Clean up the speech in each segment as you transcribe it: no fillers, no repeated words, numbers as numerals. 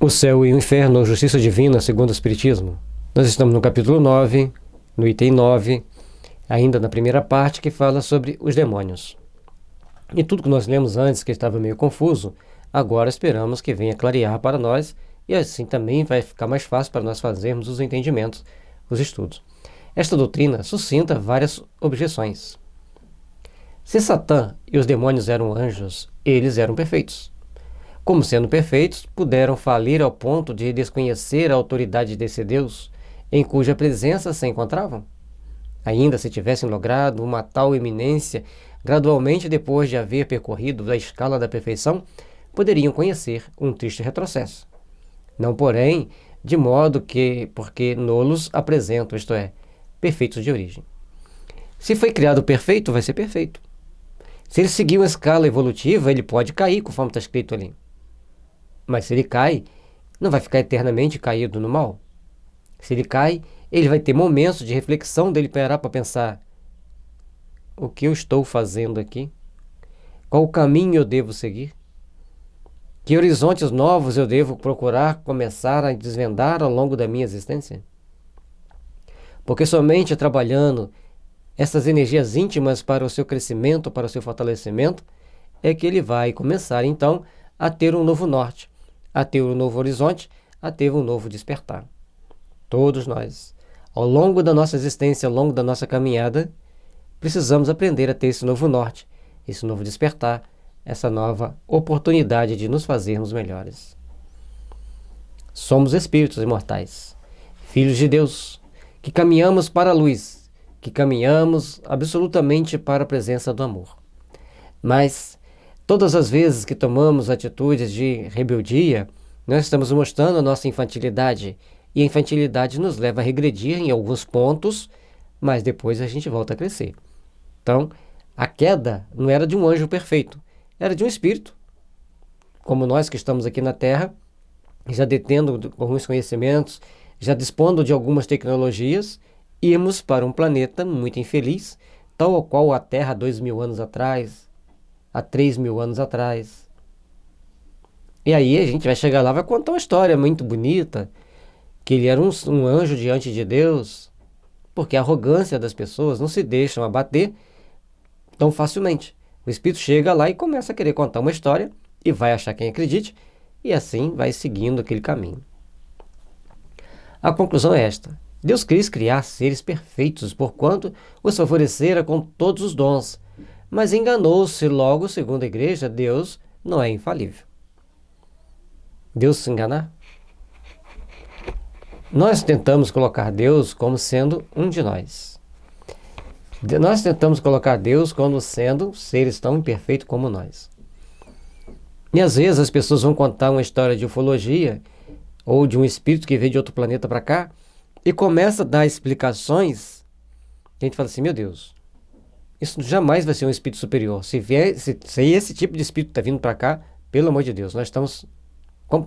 O céu e o inferno, justiça divina segundo o Espiritismo. Nós estamos no capítulo 9, no item 9, ainda na primeira parte, que fala sobre os demônios. E tudo que nós lemos antes, que estava meio confuso, agora esperamos que venha clarear para nós, e assim também vai ficar mais fácil para nós fazermos os entendimentos, os estudos. Esta doutrina suscita várias objeções. Se Satã e os demônios eram anjos, eles eram perfeitos. Como sendo perfeitos, puderam falir ao ponto de desconhecer a autoridade desse Deus, em cuja presença se encontravam? Ainda se tivessem logrado uma tal eminência, gradualmente depois de haver percorrido a escala da perfeição, poderiam conhecer um triste retrocesso. Não, porém, de modo que, porque nulos apresentam, isto é, perfeitos de origem. Se foi criado perfeito, vai ser perfeito. Se ele seguir uma escala evolutiva, ele pode cair, conforme está escrito ali. Mas se ele cai, não vai ficar eternamente caído no mal. Se ele cai, ele vai ter momentos de reflexão dele parar para pensar: o que eu estou fazendo aqui? Qual o caminho eu devo seguir? Que horizontes novos eu devo procurar começar a desvendar ao longo da minha existência? Porque somente trabalhando essas energias íntimas para o seu crescimento, para o seu fortalecimento, é que ele vai começar então a ter um novo norte, a ter um novo horizonte, a ter um novo despertar. Todos nós, ao longo da nossa existência, ao longo da nossa caminhada, precisamos aprender a ter esse novo norte, esse novo despertar, essa nova oportunidade de nos fazermos melhores. Somos espíritos imortais, filhos de Deus, que caminhamos para a luz, que caminhamos absolutamente para a presença do amor. Mas todas as vezes que tomamos atitudes de rebeldia, nós estamos mostrando a nossa infantilidade, e a infantilidade nos leva a regredir em alguns pontos, mas depois a gente volta a crescer. Então, a queda não era de um anjo perfeito, era de um espírito. Como nós que estamos aqui na Terra, já detendo alguns conhecimentos, já dispondo de algumas tecnologias, íamos para um planeta muito infeliz, tal qual a Terra há 2.000 anos atrás, há 3.000 anos atrás. E aí a gente vai chegar lá, vai contar uma história muito bonita, que ele era um anjo diante de Deus, porque a arrogância das pessoas não se deixam abater tão facilmente. O espírito chega lá e começa a querer contar uma história, e vai achar quem acredite, e assim vai seguindo aquele caminho. A conclusão é esta: Deus quis criar seres perfeitos, porquanto os favorecera com todos os dons, mas enganou-se. Logo, segundo a igreja, Deus não é infalível. Deus se enganar? Nós tentamos colocar Deus como sendo um de nós. Nós tentamos colocar Deus como sendo seres tão imperfeitos como nós. E às vezes as pessoas vão contar uma história de ufologia, ou de um espírito que veio de outro planeta para cá, e começa a dar explicações, a gente fala assim: meu Deus, isso jamais vai ser um espírito superior. Se esse tipo de espírito está vindo para cá, pelo amor de Deus, nós estamos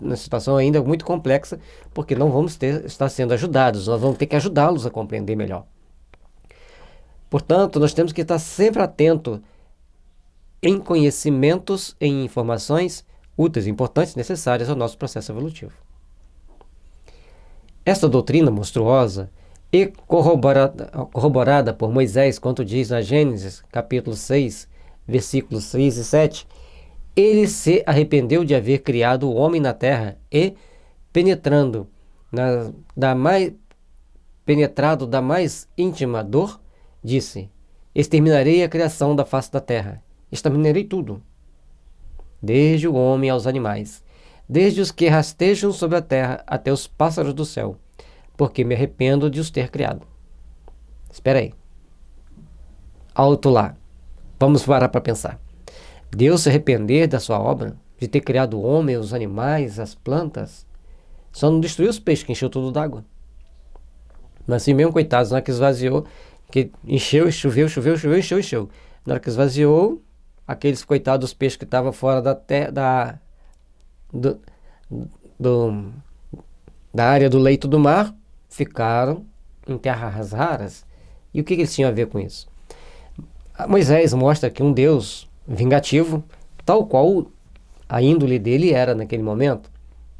numa situação ainda muito complexa, porque não vamos estar sendo ajudados, nós vamos ter que ajudá-los a compreender melhor. Portanto, nós temos que estar sempre atento em conhecimentos, em informações úteis, importantes, necessárias ao nosso processo evolutivo. Esta doutrina monstruosa e corroborada por Moisés, quanto diz na Gênesis, capítulo 6, versículos 6 e 7, ele se arrependeu de haver criado o homem na terra e, penetrado da mais íntima dor, disse: exterminarei a criação da face da terra, exterminarei tudo, desde o homem aos animais, desde os que rastejam sobre a terra até os pássaros do céu, porque me arrependo de os ter criado. Espera aí. Alto lá. Vamos parar para pensar. Deus se arrepender da sua obra, de ter criado o homem, os animais, as plantas, só não destruiu os peixes, que encheu tudo d'água. Mas assim mesmo, coitados, na hora que esvaziou, que encheu, choveu, encheu. Na hora que esvaziou, aqueles coitados peixes que estavam fora da área do leito do mar, ficaram em terras raras. E o que eles tinham a ver com isso? Moisés mostra que um Deus vingativo, tal qual a índole dele era naquele momento,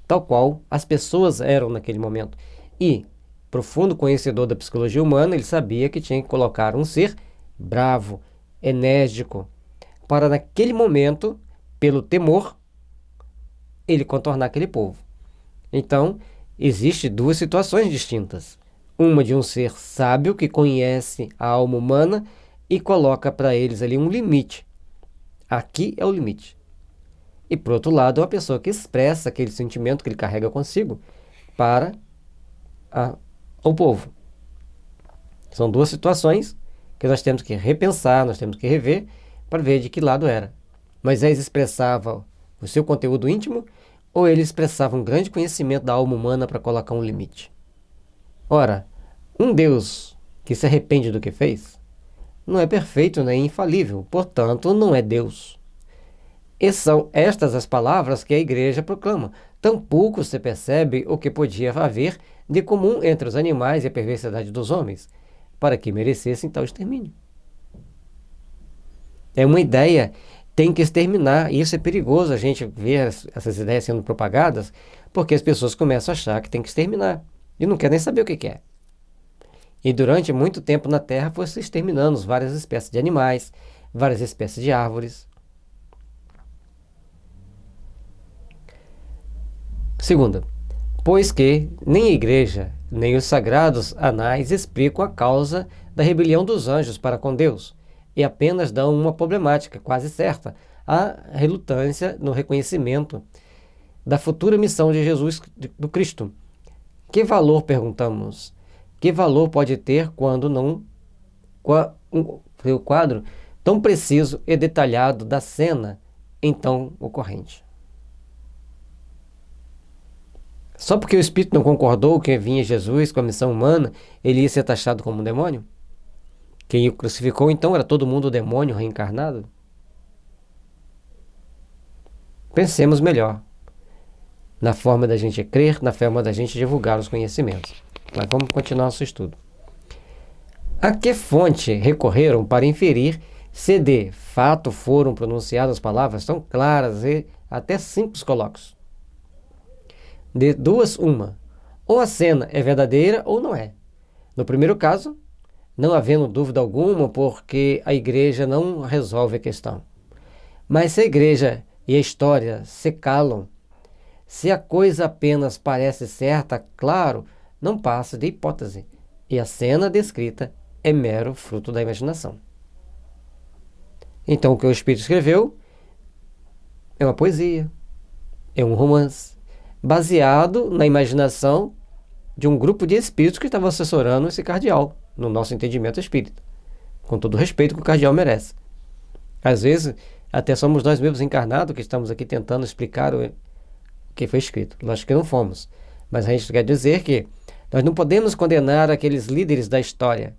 tal qual as pessoas eram naquele momento. E, profundo conhecedor da psicologia humana, ele sabia que tinha que colocar um ser bravo, enérgico, para naquele momento, pelo temor, ele contornar aquele povo. Então, existem duas situações distintas. Uma de um ser sábio que conhece a alma humana e coloca para eles ali um limite. Aqui é o limite. E, por outro lado, uma pessoa que expressa aquele sentimento que ele carrega consigo para o povo. São duas situações que nós temos que repensar, nós temos que rever para ver de que lado era. Moisés expressava o seu conteúdo íntimo ou ele expressava um grande conhecimento da alma humana para colocar um limite? Ora, um Deus que se arrepende do que fez não é perfeito nem infalível, portanto, não é Deus. E são estas as palavras que a igreja proclama. Tampouco se percebe o que podia haver de comum entre os animais e a perversidade dos homens, para que merecessem tal extermínio. É uma ideia, tem que exterminar, e isso é perigoso a gente ver essas ideias sendo propagadas, porque as pessoas começam a achar que tem que exterminar, e não querem nem saber o que é. E durante muito tempo na Terra foi se exterminando várias espécies de animais, várias espécies de árvores. Segunda, pois que nem a igreja, nem os sagrados anais explicam a causa da rebelião dos anjos para com Deus, e apenas dão uma problemática quase certa, a relutância no reconhecimento da futura missão de Jesus, do Cristo. Que valor, perguntamos, que valor pode ter quando não o quadro tão preciso e detalhado da cena então ocorrente? Só porque o Espírito não concordou que vinha Jesus com a missão humana, ele ia ser taxado como um demônio? Quem o crucificou, então, era todo mundo demônio reencarnado? Pensemos melhor na forma da gente crer, na forma da gente divulgar os conhecimentos. Mas vamos continuar nosso estudo. A que fonte recorreram para inferir se de fato foram pronunciadas palavras tão claras e até simples colóquios? De duas, uma. Ou a cena é verdadeira ou não é. No primeiro caso, não havendo dúvida alguma, porque a igreja não resolve a questão. Mas se a igreja e a história se calam, se a coisa apenas parece certa, claro, não passa de hipótese, e a cena descrita é mero fruto da imaginação. Então o que o Espírito escreveu é uma poesia, é um romance, baseado na imaginação de um grupo de espíritos que estavam assessorando esse cardeal, no nosso entendimento espírita, com todo o respeito que o cardeal merece. Às vezes, até somos nós mesmos encarnados que estamos aqui tentando explicar o que foi escrito. Lógico que não fomos, mas a gente quer dizer que nós não podemos condenar aqueles líderes da história,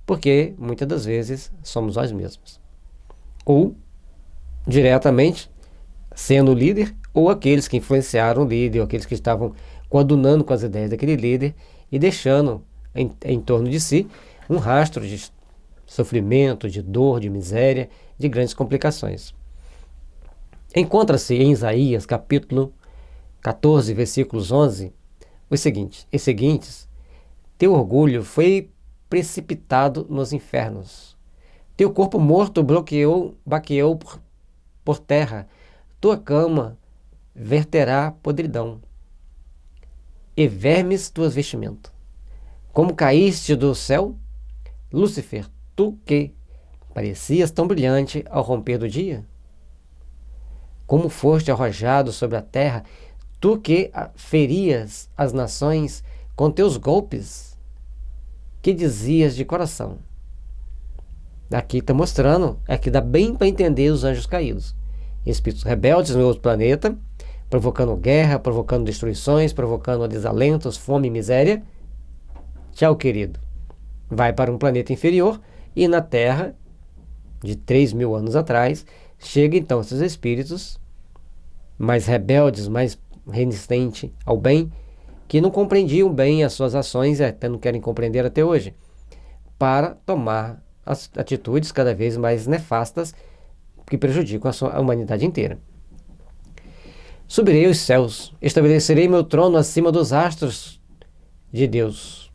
porque muitas das vezes somos nós mesmos. Ou, diretamente, sendo o líder, ou aqueles que influenciaram o líder, ou aqueles que estavam coadunando com as ideias daquele líder e deixando em torno de si um rastro de sofrimento, de dor, de miséria, de grandes complicações. Encontra-se em Isaías, capítulo 14, versículos 11, os seguintes: teu orgulho foi precipitado nos infernos, teu corpo morto baqueou por terra, tua cama verterá podridão, e vermes tuas vestimentas. Como caíste do céu, Lúcifer, tu que parecias tão brilhante ao romper do dia? Como foste arrojado sobre a terra, tu que ferias as nações com teus golpes, que dizias de coração? Aqui está mostrando, aqui dá bem para entender os anjos caídos. Espíritos rebeldes no outro planeta, provocando guerra, provocando destruições, provocando desalentos, fome e miséria. Tchau, querido. Vai para um planeta inferior e na Terra, de 3.000 anos atrás, chega então esses espíritos mais rebeldes, mais resistentes ao bem, que não compreendiam bem as suas ações, até não querem compreender até hoje, para tomar as atitudes cada vez mais nefastas que prejudicam a humanidade inteira. Subirei aos céus, estabelecerei meu trono acima dos astros de Deus.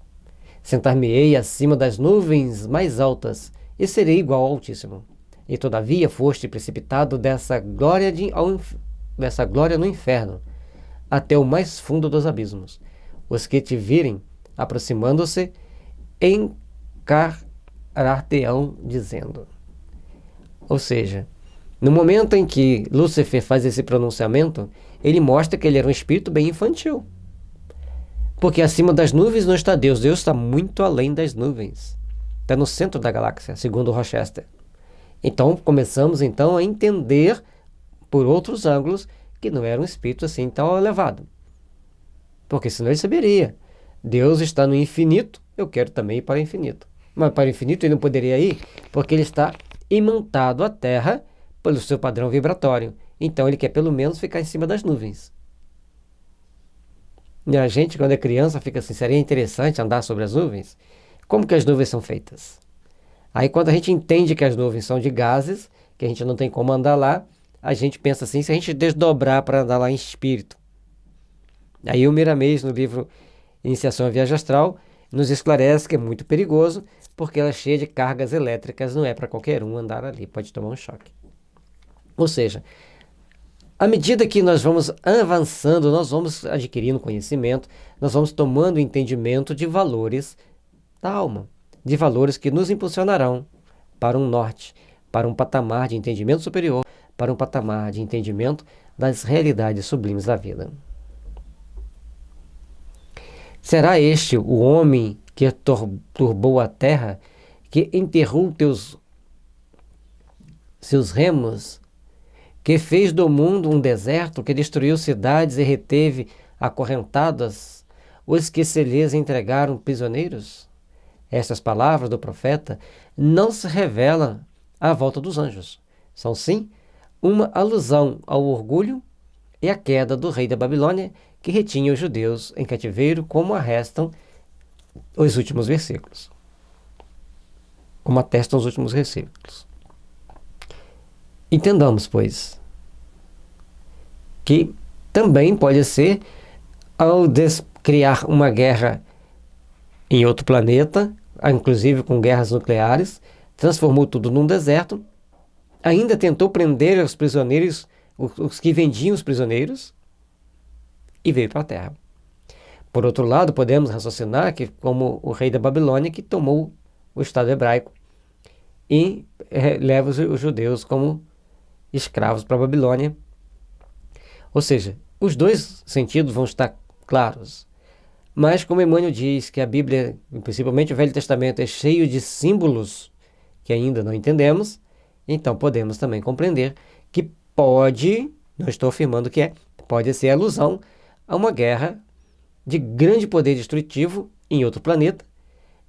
Sentar-me-ei acima das nuvens mais altas, e serei igual ao Altíssimo. E todavia foste precipitado dessa glória no inferno, até o mais fundo dos abismos. Os que te virem aproximando-se, encarar-te-ão dizendo. Ou seja, no momento em que Lúcifer faz esse pronunciamento, ele mostra que ele era um espírito bem infantil. Porque acima das nuvens não está Deus. Deus está muito além das nuvens. Está no centro da galáxia, segundo Rochester. Então, começamos então a entender, por outros ângulos, que não era um espírito assim tão elevado. Porque senão ele saberia. Deus está no infinito, eu quero também ir para o infinito. Mas para o infinito ele não poderia ir, porque ele está imantado à Terra pelo seu padrão vibratório. Então ele quer pelo menos ficar em cima das nuvens. E a gente, quando é criança, fica assim, seria interessante andar sobre as nuvens? Como que as nuvens são feitas? Aí quando a gente entende que as nuvens são de gases, que a gente não tem como andar lá, a gente pensa assim, se a gente desdobrar para andar lá em espírito. Aí o Miramês, no livro Iniciação à Viagem Astral, nos esclarece que é muito perigoso, porque ela é cheia de cargas elétricas, não é para qualquer um andar ali, pode tomar um choque. Ou seja, à medida que nós vamos avançando, nós vamos adquirindo conhecimento, nós vamos tomando entendimento de valores da alma, de valores que nos impulsionarão para um norte, para um patamar de entendimento superior, para um patamar de entendimento das realidades sublimes da vida. Será este o homem que turbou a terra, que enterrou seus remos, que fez do mundo um deserto, que destruiu cidades e reteve acorrentadas os que se lhes entregaram prisioneiros? Estas palavras do profeta não se revelam à volta dos anjos. São, sim, uma alusão ao orgulho e à queda do rei da Babilônia, que retinha os judeus em cativeiro, como atestam os últimos versículos. Entendamos, pois, que também pode ser, ao criar uma guerra em outro planeta, inclusive com guerras nucleares, transformou tudo num deserto, ainda tentou prender os prisioneiros, os que vendiam os prisioneiros, e veio para a Terra. Por outro lado, podemos raciocinar que como o rei da Babilônia, que tomou o Estado hebraico e leva os judeus como escravos para a Babilônia. Ou seja, os dois sentidos vão estar claros. Mas como Emmanuel diz que a Bíblia, principalmente o Velho Testamento, é cheio de símbolos que ainda não entendemos, então podemos também compreender que pode, não estou afirmando que pode ser alusão a uma guerra de grande poder destrutivo em outro planeta,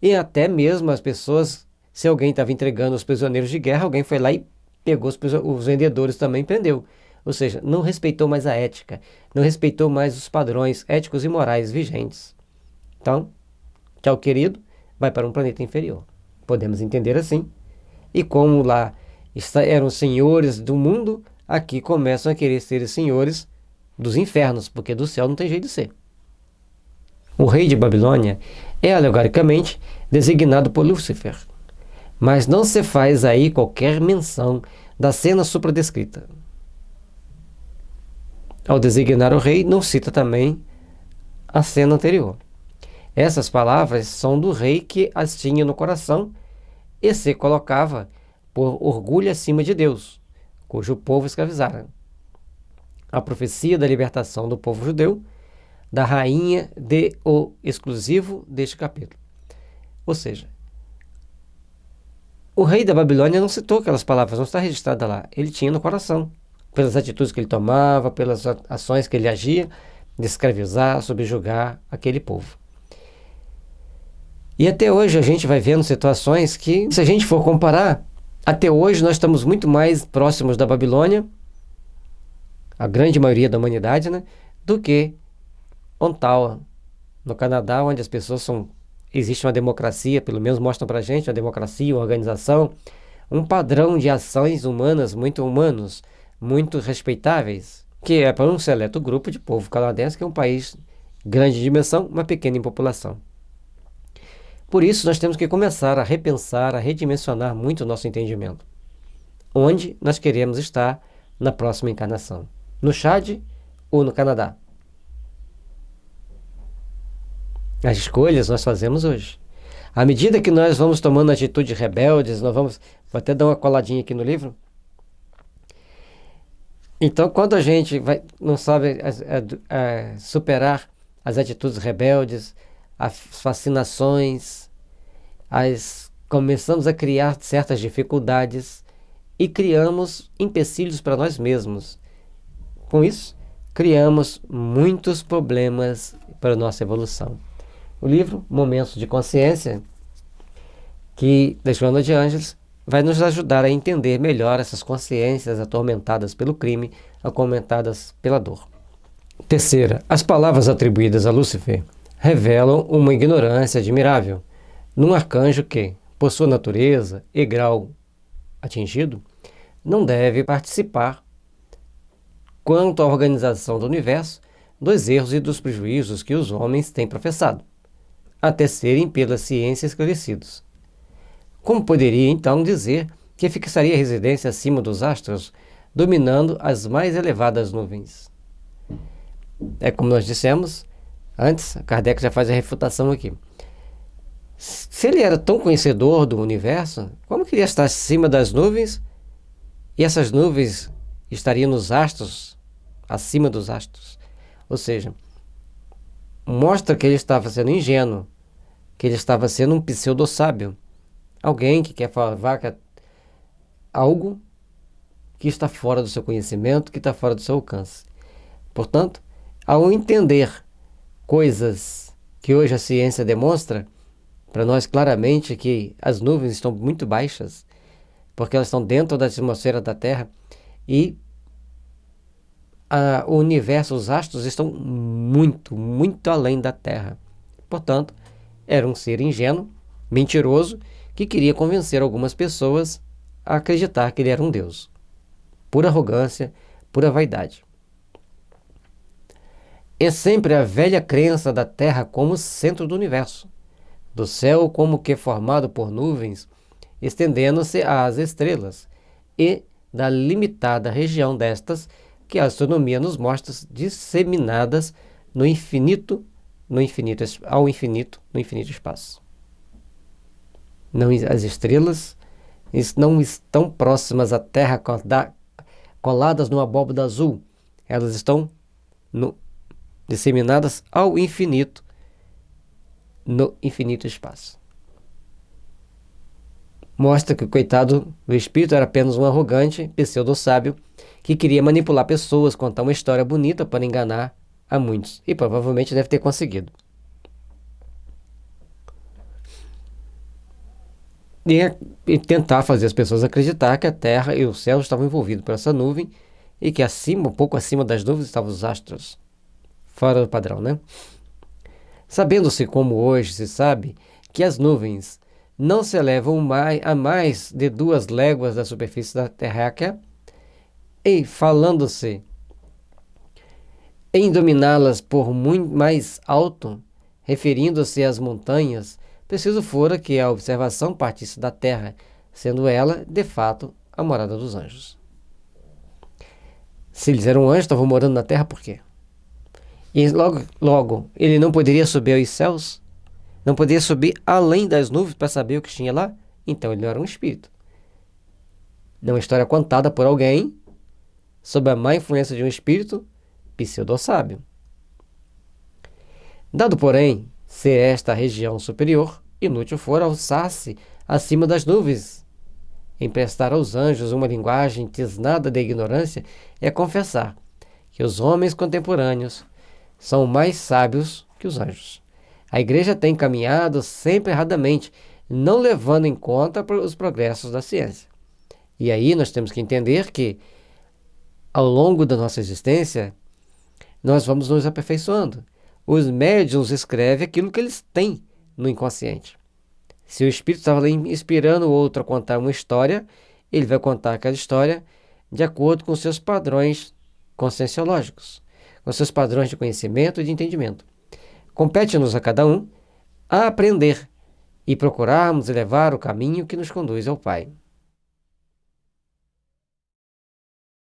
e até mesmo as pessoas, se alguém estava entregando os prisioneiros de guerra, alguém foi lá e pegou os vendedores também e prendeu. Ou seja, não respeitou mais a ética, não respeitou mais os padrões éticos e morais vigentes. Então, tchau querido, vai para um planeta inferior. Podemos entender assim. E como lá eram senhores do mundo, aqui começam a querer ser senhores dos infernos, porque do céu não tem jeito de ser. O rei de Babilônia é alegoricamente designado por Lúcifer, mas não se faz aí qualquer menção da cena supradescrita. Ao designar o rei, não cita também a cena anterior. Essas palavras são do rei que as tinha no coração e se colocava por orgulho acima de Deus, cujo povo escravizara. A profecia da libertação do povo judeu, da rainha o exclusivo deste capítulo. Ou seja, o rei da Babilônia não citou aquelas palavras, não está registrada lá. Ele tinha no coração, pelas atitudes que ele tomava, pelas ações que ele agia, de escravizar, subjugar aquele povo. E até hoje a gente vai vendo situações que, se a gente for comparar, até hoje nós estamos muito mais próximos da Babilônia, a grande maioria da humanidade, né, do que Ontario, no Canadá, onde as pessoas existe uma democracia, pelo menos mostram pra gente, uma democracia, uma organização, um padrão de ações humanas, muito respeitáveis, que é para um seleto grupo de povo canadense, que é um país grande de dimensão, mas pequeno em população. Por isso, nós temos que começar a repensar, a redimensionar muito o nosso entendimento. Onde nós queremos estar na próxima encarnação? No Chad ou no Canadá? As escolhas nós fazemos hoje. À medida que nós vamos tomando atitudes rebeldes, vou até dar uma coladinha aqui no livro. Então, quando a gente não sabe superar as atitudes rebeldes, as fascinações, começamos a criar certas dificuldades e criamos empecilhos para nós mesmos. Com isso, criamos muitos problemas para a nossa evolução. O livro Momentos de Consciência, da Joana de Ângeles, vai nos ajudar a entender melhor essas consciências atormentadas pelo crime, atormentadas pela dor. Terceira, as palavras atribuídas a Lúcifer revelam uma ignorância admirável num arcanjo que, por sua natureza e grau atingido, não deve participar quanto à organização do universo dos erros e dos prejuízos que os homens têm professado, até serem pela ciência esclarecidos. Como poderia, então, dizer que fixaria residência acima dos astros, dominando as mais elevadas nuvens? É como nós dissemos antes, Kardec já faz a refutação aqui. Se ele era tão conhecedor do universo, como queria estar acima das nuvens e essas nuvens estariam nos astros, acima dos astros? Ou seja, mostra que ele estava sendo ingênuo, que ele estava sendo um pseudo-sábio. Alguém que quer falar que algo que está fora do seu conhecimento, que está fora do seu alcance. Portanto, ao entender coisas que hoje a ciência demonstra para nós claramente que as nuvens estão muito baixas, porque elas estão dentro da atmosfera da Terra e o universo, os astros estão muito, muito além da Terra. Portanto, era um ser ingênuo, mentiroso, que queria convencer algumas pessoas a acreditar que ele era um Deus. Pura arrogância, pura vaidade. É sempre a velha crença da Terra como centro do universo, do céu como que formado por nuvens, estendendo-se às estrelas, e da limitada região destas que a astronomia nos mostra disseminadas no infinito espaço. As estrelas não estão próximas à Terra, coladas numa abóbada azul. Elas estão disseminadas ao infinito, no infinito espaço. Mostra que o coitado do espírito era apenas um arrogante, pseudo-sábio, que queria manipular pessoas, contar uma história bonita para enganar a muitos. E provavelmente deve ter conseguido. E tentar fazer as pessoas acreditar que a Terra e o céu estavam envolvidos por essa nuvem e que um pouco acima das nuvens estavam os astros. Fora do padrão, né? Sabendo-se como hoje se sabe que as nuvens não se elevam a mais de 2 léguas da superfície da terráquea, e falando-se em dominá-las por muito mais alto, referindo-se às montanhas, preciso fora que a observação partisse da Terra, sendo ela, de fato, a morada dos anjos. Se eles eram anjos, estavam morando na Terra, por quê? E logo, ele não poderia subir aos céus? Não poderia subir além das nuvens para saber o que tinha lá? Então ele não era um espírito. É uma história contada por alguém sob a má influência de um espírito pseudo-sábio. Dado, porém, ser esta a região superior, inútil for alçar-se acima das nuvens. Emprestar aos anjos uma linguagem tisnada de ignorância é confessar que os homens contemporâneos são mais sábios que os anjos. A Igreja tem caminhado sempre erradamente, não levando em conta os progressos da ciência. E aí nós temos que entender que, ao longo da nossa existência, nós vamos nos aperfeiçoando. Os médiuns escrevem aquilo que eles têm no inconsciente. Se o espírito estava ali inspirando o outro a contar uma história, ele vai contar aquela história de acordo com seus padrões conscienciológicos, com seus padrões de conhecimento e de entendimento. Compete-nos a cada um a aprender e procurarmos elevar o caminho que nos conduz ao Pai.